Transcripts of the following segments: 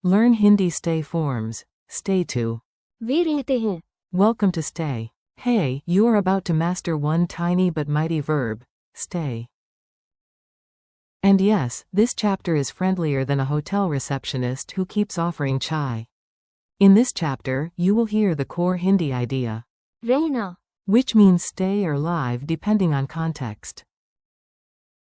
Learn Hindi stay forms. Stay to. वे रहते हैं. Welcome to stay. Hey, you are about to master one tiny but mighty verb. Stay. And yes, this chapter is friendlier than a hotel receptionist who keeps offering chai. In this chapter, you will hear the core Hindi idea. रहना. Which means stay or live depending on context.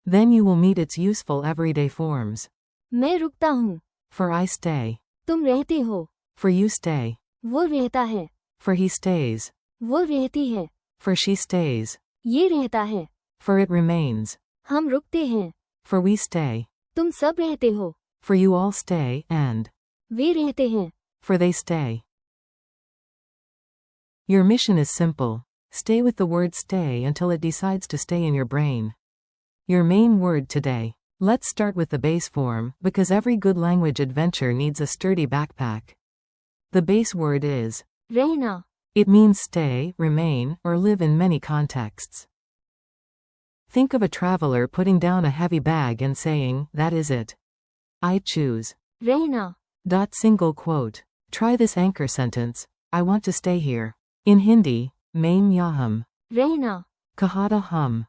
Then you will meet its useful everyday forms. मैं रुकता हूँ. For I stay. तुम रहते हो. For you stay. वो रहता है. For he stays. वो रहती है. For she stays. ये रहता है. For it remains. हम रुकते हैं. For we stay. तुम सब रहते हो. For you all stay, and. वे रहते हैं. For they stay. Your mission is simple. Stay with the word stay until it decides to stay in your brain. Your main word today. Let's start with the base form, because every good language adventure needs a sturdy backpack. The base word is रहना. It means stay, remain, or live in many contexts. Think of a traveler putting down a heavy bag and saying, that is it. I choose. रहना. Single quote. Try this anchor sentence. I want to stay here. In Hindi, main yaham. रहना. Kahata hum.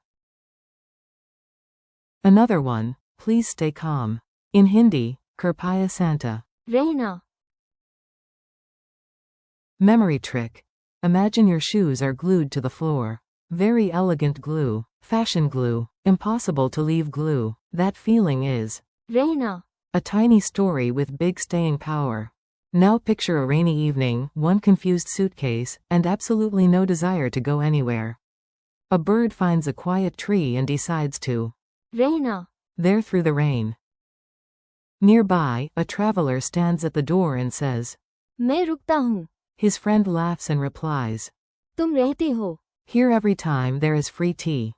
Another one, please stay calm. In Hindi, Kirpaya Santa. रहना. Memory trick. Imagine your shoes are glued to the floor. Very elegant glue. Fashion glue. Impossible to leave glue. That feeling is रहना. a tiny story with big staying power. Now picture a rainy evening, one confused suitcase, and absolutely no desire to go anywhere. A bird finds a quiet tree and decides to रहना. there through the rain. Nearby, a traveler stands at the door and says, मैं रुकता हूँ. his friend laughs and replies, तुम रहते हो. here every time there is free tea.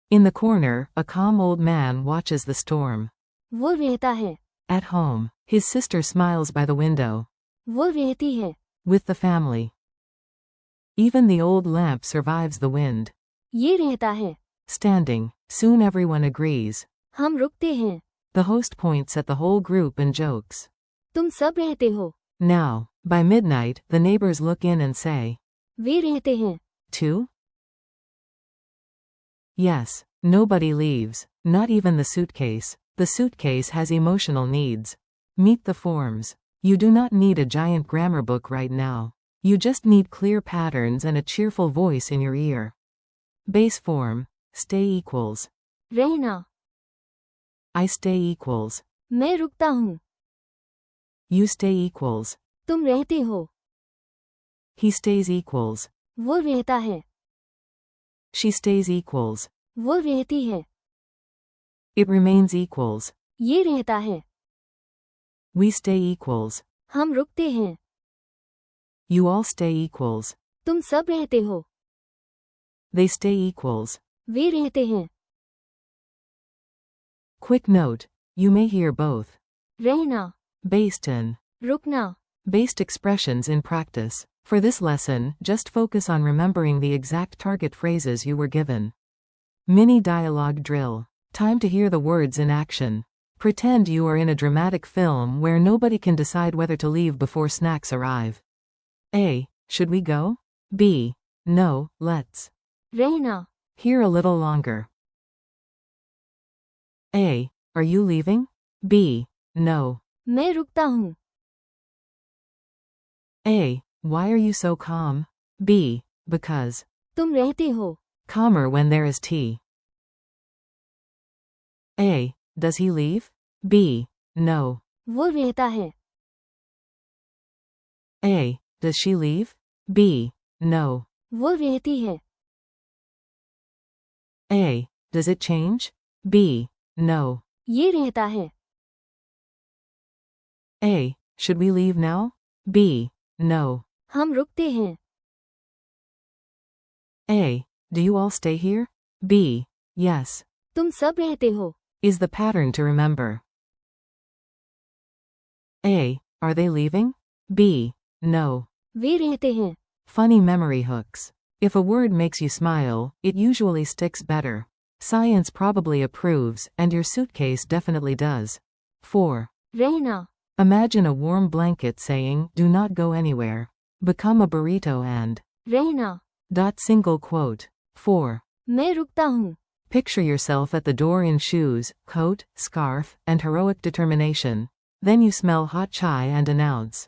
In the corner, a calm old man watches the storm. वो रहता है. At home, his sister smiles by the window. वो रहती है. With the family. Even the old lamp survives the wind. ये रहता है. Standing, soon everyone agrees. हम रुकते हैं. The host points at the whole group and jokes. तुम सब रहते हो. Now, by midnight, the neighbors look in and say, वे रहते हैं. two? Yes, nobody leaves, not even the suitcase. The suitcase has emotional needs. Meet the forms. You do not need a giant grammar book right now. You just need clear patterns and a cheerful voice in your ear. Base form. Stay equals. रहना. I stay equals. मैं रुकता हूँ. You stay equals. तुम रहते हो. He stays equals. वो रहता है. She stays equals. वो रहती है. It remains equals. ये रहता है. We stay equals. हम रुकते हैं. You all stay equals. तुम सब रहते हो. They stay equals. वे रहते हैं. Quick note. You may hear both. रहना. Based in. रुकना. Based expressions in practice. For this lesson, just focus on remembering the exact target phrases you were given. Mini dialogue drill. Time to hear the words in action. Pretend you are in a dramatic film where nobody can decide whether to leave before snacks arrive. A. Should we go? B. No, let's. रहना. Here a little longer. A. Are you leaving? B. No. मैं रुकता हूँ. A. Why are you so calm? B. Because. तुम रहते हो. Calmer when there is tea. A. Does he leave? B. No. वो रहता है. A. Does she leave? B. No. वो रहती है. A. Does it change? B. No. ये रहता है. A. Should we leave now? B. No. हम रुकते हैं. A. Do you all stay here? B. Yes. तुम सब रहते हो. Is the pattern to remember. A. Are they leaving? B. No. वे रहते हैं. Funny memory hooks. If a word makes you smile, it usually sticks better. Science probably approves, and your suitcase definitely does. 4. रहना. Imagine a warm blanket saying, do not go anywhere. Become a burrito and. रहना. Single quote. 4. मैं रुकता हूँ. Picture yourself at the door in shoes, coat, scarf, and heroic determination. Then you smell hot chai and announce.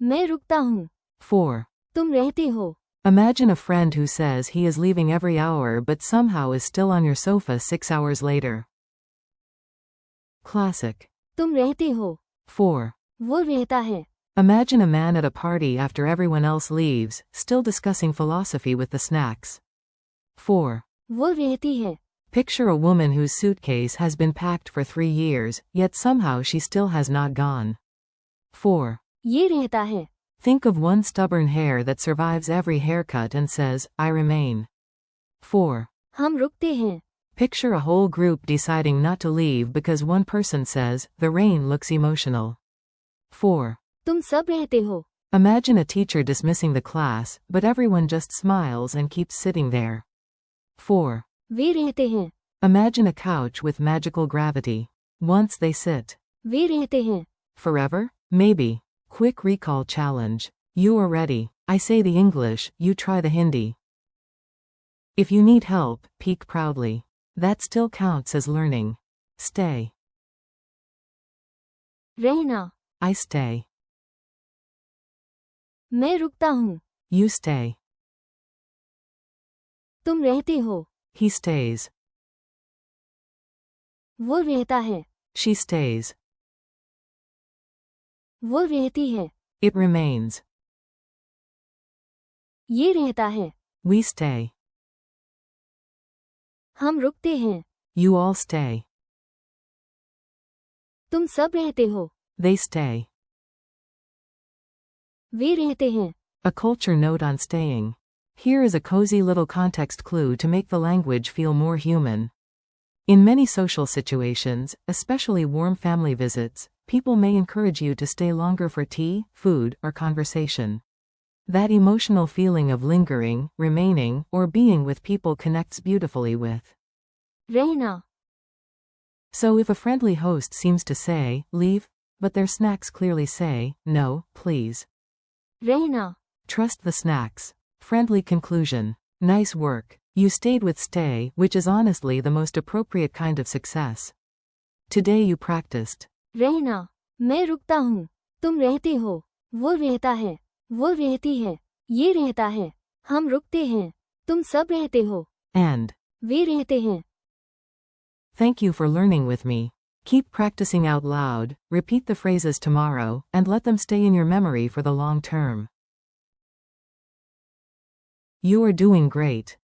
मैं रुकता हूँ. 4. तुम रहते हो. Imagine a friend who says he is leaving every hour but somehow is still on your sofa 6 hours later. Classic. तुम रहते हो. 4. वो रहता है. Imagine a man at a party after everyone else leaves, still discussing philosophy with the snacks. 4. वो रहती है. Picture a woman whose suitcase has been packed for 3 years, yet somehow she still has not gone. 4. ये रहता है. Think of one stubborn hair that survives every haircut and says, I remain. 4. हम रुकते हैं. Picture a whole group deciding not to leave because one person says, the rain looks emotional. 4. तुम सब रहते हो. Imagine a teacher dismissing the class, but everyone just smiles and keeps sitting there. 4. वे रहते हैं. Imagine a couch with magical gravity. Once they sit. वे रहते हैं. Forever? Maybe. Quick recall challenge. You are ready. I say the English, you try the Hindi. If you need help, peek proudly. That still counts as learning. Stay. रहना. I stay. मैं रुकता हूँ. You stay. तुम रहते हो. He stays. वो रहता है. She stays. वो रहती है. It remains. ये रहता है. We stay. हम रुकते हैं. You all stay. तुम सब रहते हो. They stay. वे रहते हैं. A culture note on staying. Here is a cozy little context clue to make the language feel more human. In many social situations, especially warm family visits, people may encourage you to stay longer for tea, food, or conversation. That emotional feeling of lingering, remaining, or being with people connects beautifully with रहना. So if a friendly host seems to say, leave, but their snacks clearly say, no, please. रहना. Trust the snacks. Friendly conclusion. Nice work. You stayed with stay, which is honestly the most appropriate kind of success. Today you practiced. रहना. मैं रुकता हूँ. तुम रहते हो. वो रहता है. वो रहती है. ये रहता है. हम रुकते हैं. तुम सब रहते हो. And. वे रहते हैं. Thank you for learning with me. Keep practicing out loud, repeat the phrases tomorrow, and let them stay in your memory for the long term. You are doing great.